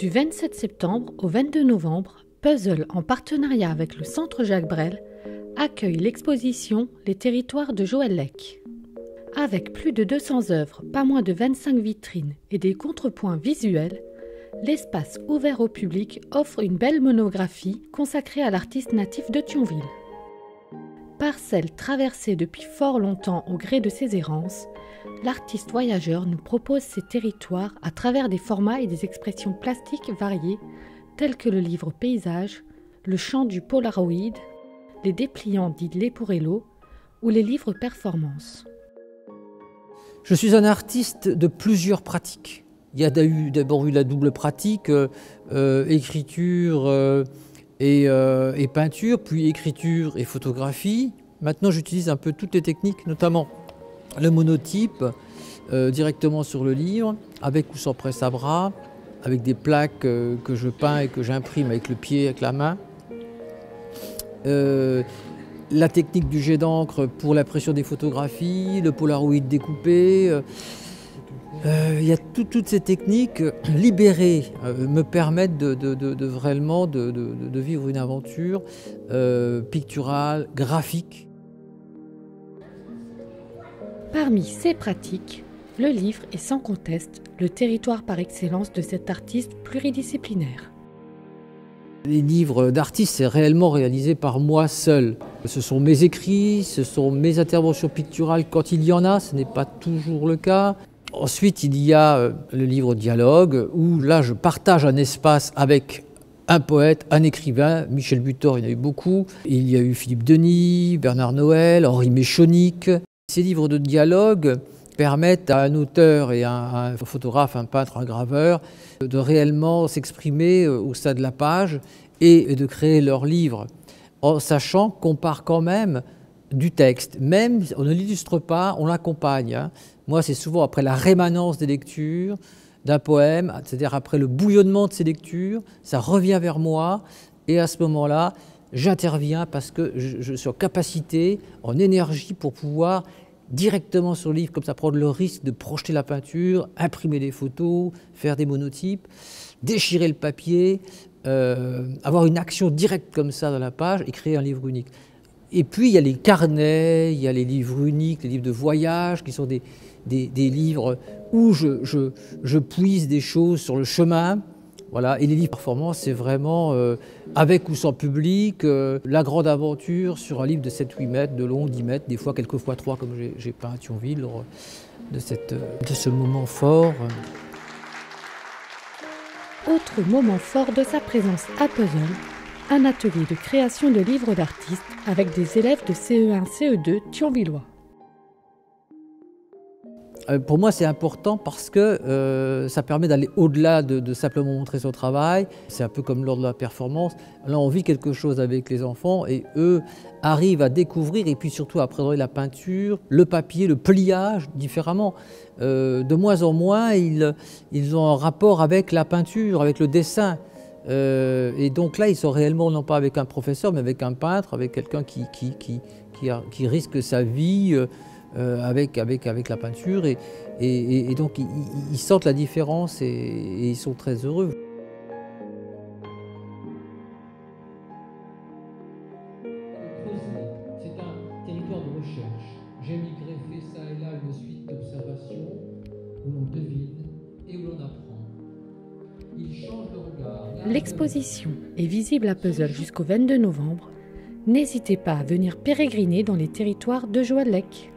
Du 27 septembre au 22 novembre, Puzzle, en partenariat avec le Centre Jacques Brel, accueille l'exposition Les territoires de Joël Lec. Avec plus de 200 œuvres, pas moins de 25 vitrines et des contrepoints visuels, l'espace ouvert au public offre une belle monographie consacrée à l'artiste natif de Thionville. Parcelle traversée depuis fort longtemps au gré de ses errances, l'artiste voyageur nous propose ses territoires à travers des formats et des expressions plastiques variées tels que le livre paysage, le champ du Polaroid, les dépliants dits Leporello ou les livres performance. Je suis un artiste de plusieurs pratiques. Il y a d'abord eu la double pratique, écriture et peinture, puis écriture et photographie. Maintenant, j'utilise un peu toutes les techniques, notamment le monotype, directement sur le livre, avec ou sans presse à bras, avec des plaques que je peins et que j'imprime avec le pied, avec la main. La technique du jet d'encre pour l'impression des photographies, le Polaroid découpé. Il y a toutes ces techniques libérées me permettent vraiment de vivre une aventure picturale, graphique. Parmi ces pratiques, le livre est sans conteste le territoire par excellence de cet artiste pluridisciplinaire. Les livres d'artistes, c'est réellement réalisé par moi seul. Ce sont mes écrits, ce sont mes interventions picturales quand il y en a, ce n'est pas toujours le cas. Ensuite, il y a le livre dialogue, où là, je partage un espace avec un poète, un écrivain. Michel Butor, il y en a eu beaucoup. Il y a eu Philippe Denis, Bernard Noël, Henri Méchonic. Ces livres de dialogue permettent à un auteur et à un photographe, un peintre, un graveur, de réellement s'exprimer au sein de la page et de créer leur livre, en sachant qu'on part quand même du texte. Même on ne l'illustre pas, on l'accompagne. Moi, c'est souvent après la rémanence des lectures d'un poème, c'est-à-dire après le bouillonnement de ces lectures, ça revient vers moi et à ce moment-là, j'interviens parce que je suis en capacité, en énergie pour pouvoir directement sur le livre, comme ça, prendre le risque de projeter la peinture, imprimer des photos, faire des monotypes, déchirer le papier, avoir une action directe comme ça dans la page et créer un livre unique. Et puis il y a les carnets, il y a les livres uniques, les livres de voyage, qui sont des livres où je puise des choses sur le chemin. Voilà. Et les livres performance, c'est vraiment, avec ou sans public, la grande aventure sur un livre de 7-8 mètres, de long, 10 mètres, des fois quelques fois 3, comme j'ai peint à Thionville, lors de ce moment fort. Autre moment fort de sa présence à Puzzle, un atelier de création de livres d'artistes avec des élèves de CE1, CE2 thionvillois. Pour moi, c'est important parce que ça permet d'aller au-delà de simplement montrer son travail. C'est un peu comme lors de la performance. Là, on vit quelque chose avec les enfants et eux arrivent à découvrir et puis surtout à appréhender la peinture, le papier, le pliage différemment. De moins en moins, ils ont un rapport avec la peinture, avec le dessin. Et donc là, ils sont réellement non pas avec un professeur, mais avec un peintre, avec quelqu'un qui risque sa vie avec la peinture. Et donc, ils sentent la différence et ils sont très heureux. C'est un territoire de recherche. J'aime y greffer ça et là une suite d'observations où l'on devine et où l'on apprend. Il change de regard. L'exposition est visible à Puzzle jusqu'au 22 novembre. N'hésitez pas à venir pérégriner dans les territoires de Joël Lec.